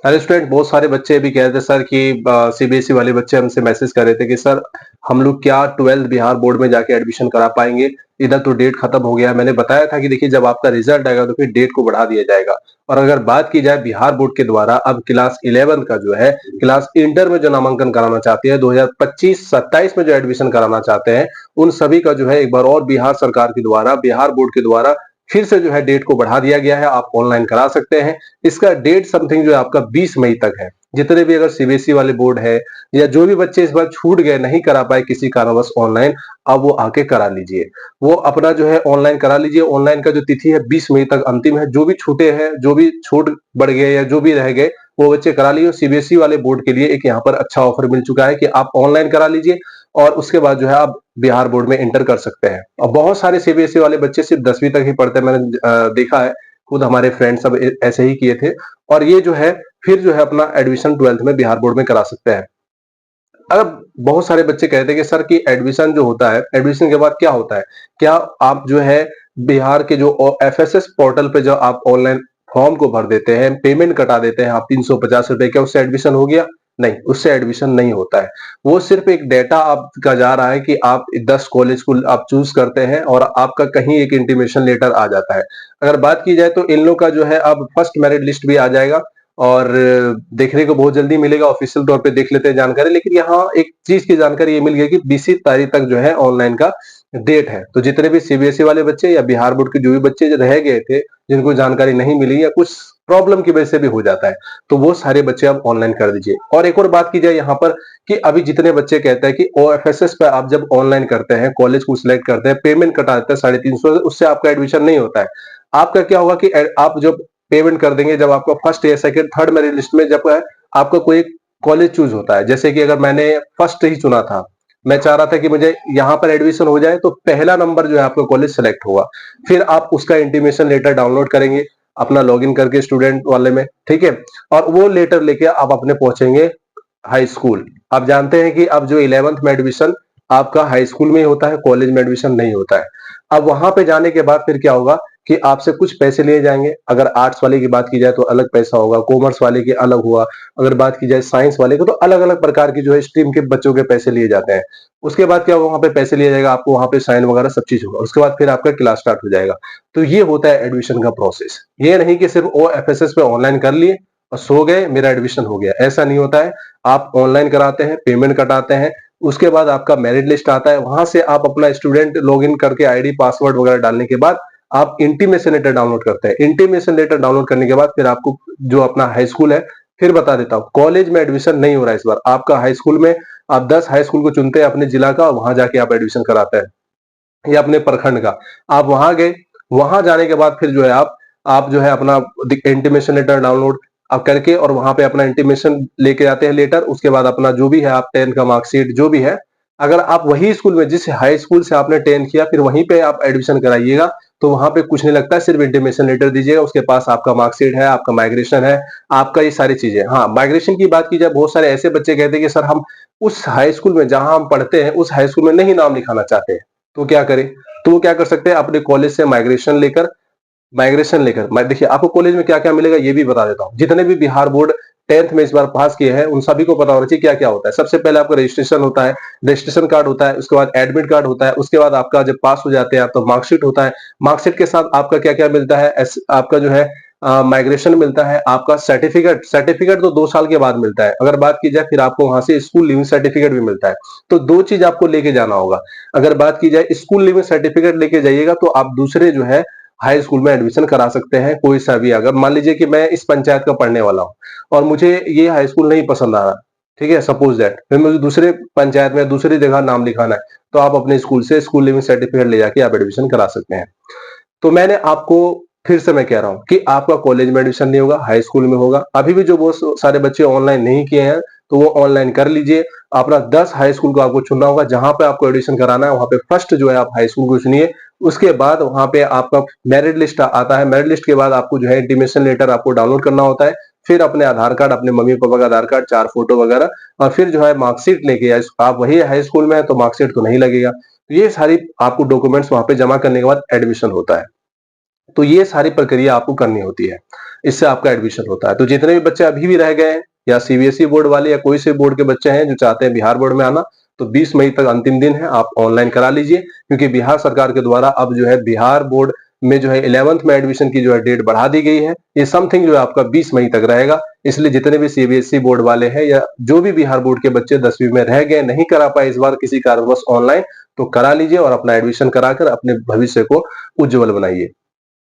अरे स्टूडेंट, बहुत सारे बच्चे भी कह रहे थे सर कि सीबीएसई वाले बच्चे हमसे मैसेज कर रहे थे कि सर हम लोग क्या 12th बिहार बोर्ड में जाके एडमिशन करा पाएंगे। इधर तो डेट खत्म हो गया है। मैंने बताया था कि देखिए, जब आपका रिजल्ट आएगा तो फिर डेट को बढ़ा दिया जाएगा। और अगर बात की जाए बिहार बोर्ड के द्वारा अब क्लास 11 का जो है, क्लास इंटर में जो नामांकन कराना चाहते हैं 2025-27 में जो एडमिशन कराना चाहते हैं, उन सभी का जो है एक बार और बिहार सरकार के द्वारा, बिहार बोर्ड के द्वारा फिर से जो है डेट को बढ़ा दिया गया है। आप ऑनलाइन करा सकते हैं। इसका डेट समथिंग जो है आपका 20 मई तक है। जितने भी अगर सीबीएसई वाले बोर्ड है या जो भी बच्चे इस बार छूट गए, नहीं करा पाए किसी कारणवश ऑनलाइन, अब वो आके करा लीजिए। वो अपना जो है ऑनलाइन करा लीजिए। ऑनलाइन का जो तिथि है 20 मई तक अंतिम है। जो भी छूटे हैं, जो भी छूट बढ़ गए या जो भी रह गए, वो बच्चे करा लीजिए। सीबीएसई वाले बोर्ड के लिए एक यहाँ पर अच्छा ऑफर मिल चुका है कि आप ऑनलाइन करा लीजिए और उसके बाद जो है आप बिहार बोर्ड में एंटर कर सकते हैं। और बहुत सारे सीबीएसई वाले बच्चे सिर्फ 10वीं तक ही पढ़ते हैं। मैंने देखा है, खुद हमारे फ्रेंड सब ऐसे ही किए थे। और ये जो है फिर जो है अपना एडमिशन 12th में बिहार बोर्ड में करा सकते हैं। अब बहुत सारे बच्चे कहते हैं कि सर कि एडमिशन जो होता है, एडमिशन के बाद क्या होता है? क्या आप जो है बिहार के जो एफएसएस पोर्टल पे जो आप ऑनलाइन फॉर्म को भर देते हैं, पेमेंट कटा देते हैं आप 350 रुपए, क्या उससे एडमिशन हो गया? नहीं, उससे एडमिशन नहीं होता है। वो सिर्फ एक डेटा आपका जा रहा है कि आप 10 कॉलेज को आप चूज करते हैं और आपका कहीं एक इंटीमेशन लेटर आ जाता है। अगर बात की जाए तो इन लोग का जो है अब फर्स्ट मेरिट लिस्ट भी आ जाएगा और देखने को बहुत जल्दी मिलेगा। ऑफिशियल तौर पे देख लेते हैं जानकारी। लेकिन यहाँ एक चीज की जानकारी ये मिल गई कि 20 तारीख तक जो है ऑनलाइन का डेट है। तो जितने भी सीबीएसई वाले बच्चे या बिहार बोर्ड के जो भी बच्चे जो रह गए थे, जिनको जानकारी नहीं मिली या कुछ प्रॉब्लम की वजह से भी हो जाता है, तो वो सारे बच्चे आप ऑनलाइन कर दीजिए। और एक और बात की जाए यहाँ पर कि अभी जितने बच्चे कहते हैं कि ओएफएसएस पे आप जब ऑनलाइन करते हैं, कॉलेज को सिलेक्ट करते हैं, पेमेंट कटा देते हैं 350, उससे आपका एडमिशन नहीं होता है। आपका क्या होगा कि आप जब पेमेंट कर देंगे, जब आपका फर्स्ट या सेकंड थर्ड मेरिट लिस्ट में जब है आपका कोई कॉलेज चूज होता है, जैसे कि अगर मैंने फर्स्ट ही चुना था, मैं चाह रहा था कि मुझे यहाँ पर एडमिशन हो जाए, तो पहला नंबर जो है आपका कॉलेज सेलेक्ट होगा। फिर आप उसका इंटीमेशन लेटर डाउनलोड करेंगे अपना लॉगिन करके स्टूडेंट वाले में, ठीक है। और वो लेटर लेके आप अपने पहुंचेंगे हाई स्कूल। आप जानते हैं कि अब जो 11th में एडमिशन आपका हाई स्कूल में ही होता है, कॉलेज में एडमिशन नहीं होता है। अब वहां पे जाने के बाद फिर क्या होगा कि आपसे कुछ पैसे लिए जाएंगे। अगर आर्ट्स वाले की बात की जाए तो अलग पैसा होगा, कॉमर्स वाले के अलग हुआ, अगर बात की जाए साइंस वाले को तो अलग अलग प्रकार की जो है स्ट्रीम के बच्चों के पैसे लिए जाते हैं। उसके बाद क्या होगा, वहां पे पैसे लिया जाएगा, आपको वहां पे साइन वगैरह सब चीज होगा। उसके बाद फिर आपका क्लास स्टार्ट हो जाएगा। तो ये होता है एडमिशन का प्रोसेस। ये नहीं कि सिर्फ ओ एफ पे ऑनलाइन कर लिए और सो गए, मेरा एडमिशन हो गया, ऐसा नहीं होता है। आप ऑनलाइन कराते हैं, पेमेंट कटाते हैं, उसके बाद आपका मेरिट लिस्ट आता है। वहां से आप अपना स्टूडेंट लॉगिन करके आईडी पासवर्ड वगैरह डालने के बाद आप इंटीमेशन लेटर डाउनलोड करते हैं। इंटीमेशन लेटर डाउनलोड करने के बाद फिर आपको जो अपना हाई स्कूल है, फिर बता देता हूँ, कॉलेज में एडमिशन नहीं हो रहा है इस बार आपका। हाई स्कूल में आप 10 हाई स्कूल को चुनते हैं अपने जिला का, वहां जाके आप एडमिशन कराते हैं या अपने प्रखंड का। आप वहां गए, वहां जाने के बाद फिर जो है आप जो है अपना इंटीमेशन लेटर डाउनलोड आप करके और वहां पे अपना इंटीमेशन लेके आते हैं लेटर। उसके बाद अपना जो भी है आप 10 का मार्कशीट जो भी है, अगर आप वही स्कूल में जिस हाई स्कूल से आपने 10 किया फिर वहीं पे आप एडमिशन कराइएगा, तो वहां पे कुछ नहीं लगता है, सिर्फ इंटीमेशन लेटर दीजिएगा। उसके पास आपका मार्कशीट है, आपका माइग्रेशन है, आपका ये सारी चीजें। हाँ, माइग्रेशन की बात की जाए, बहुत सारे ऐसे बच्चे कहते हैं कि सर हम उस हाई स्कूल में जहां हम पढ़ते हैं उस हाई स्कूल में नहीं नाम लिखाना चाहते हैं, तो क्या करें? तो वो क्या कर सकते हैं, अपने कॉलेज से माइग्रेशन लेकर मैं देखिए आपको कॉलेज में क्या क्या मिलेगा ये भी बता देता हूँ। जितने भी बिहार बोर्ड 10th में इस बार पास किए हैं उन सभी को पता होना चाहिए क्या क्या होता है। सबसे पहले आपका रजिस्ट्रेशन होता है, रजिस्ट्रेशन कार्ड होता है, उसके बाद एडमिट कार्ड होता है, उसके बाद आपका जब पास हो जाते हैं आप तो मार्कशीट होता है। मार्कशीट के साथ आपका क्या क्या मिलता है, आपका जो है माइग्रेशन मिलता है, आपका सर्टिफिकेट सर्टिफिकेट तो 2 साल के बाद मिलता है। अगर बात की जाए फिर आपको वहां से स्कूल लिविंग सर्टिफिकेट भी मिलता है। तो दो चीज आपको लेके जाना होगा। अगर बात की जाए स्कूल लिविंग सर्टिफिकेट लेके जाइएगा तो आप दूसरे जो है हाई स्कूल में एडमिशन करा सकते हैं। कोई सा भी, अगर मान लीजिए कि मैं इस पंचायत का पढ़ने वाला हूँ और मुझे ये हाई स्कूल नहीं पसंद आ रहा, ठीक है, सपोज दैट फिर मुझे दूसरे पंचायत में दूसरी जगह नाम लिखाना है, तो आप अपने स्कूल से स्कूल लिविंग सर्टिफिकेट ले जाके आप एडमिशन करा सकते हैं। तो मैंने आपको फिर से मैं कह रहा हूं कि आपका कॉलेज में एडमिशन नहीं होगा, हाई स्कूल में होगा। अभी भी जो बहुत सारे बच्चे ऑनलाइन नहीं किए हैं तो वो ऑनलाइन कर लीजिए। अपना 10 हाई स्कूल को आपको चुनना होगा, जहां पे आपको एडमिशन कराना है वहां पे फर्स्ट जो है आप हाई स्कूल को चुनिए। उसके बाद वहां पे आपका मेरिट लिस्ट आता है। मेरिट लिस्ट के बाद आपको जो है इंटीमेशन लेटर आपको डाउनलोड करना होता है। फिर अपने आधार कार्ड, अपने मम्मी पापा का आधार कार्ड, 4 फोटो वगैरह, और फिर जो है मार्कशीट लेके आप वही हाई स्कूल में है तो मार्कशीट तो नहीं लगेगा। तो ये सारी आपको डॉक्यूमेंट्स वहां पे जमा करने के बाद एडमिशन होता है। तो ये सारी प्रक्रिया आपको करनी होती है। इससे आपका एडमिशन होता है। तो जितने भी बच्चे अभी भी रह गए हैं या सीबीएसई बोर्ड वाले या कोई से बोर्ड के बच्चे हैं जो चाहते हैं बिहार बोर्ड में आना, तो 20 मई तक अंतिम दिन है, आप ऑनलाइन करा लीजिए, क्योंकि बिहार सरकार के द्वारा अब जो है बिहार बोर्ड में जो है 11th में एडमिशन की जो है डेट बढ़ा दी गई है। ये समथिंग जो है आपका 20 मई तक रहेगा। इसलिए जितने भी सीबीएसई बोर्ड वाले हैं या जो भी बिहार बोर्ड के बच्चे 10वीं में रह गए, नहीं करा पाए इस बार किसी कारणवश ऑनलाइन, तो करा लीजिए और अपना एडमिशन कराकर अपने भविष्य को उज्जवल बनाइए।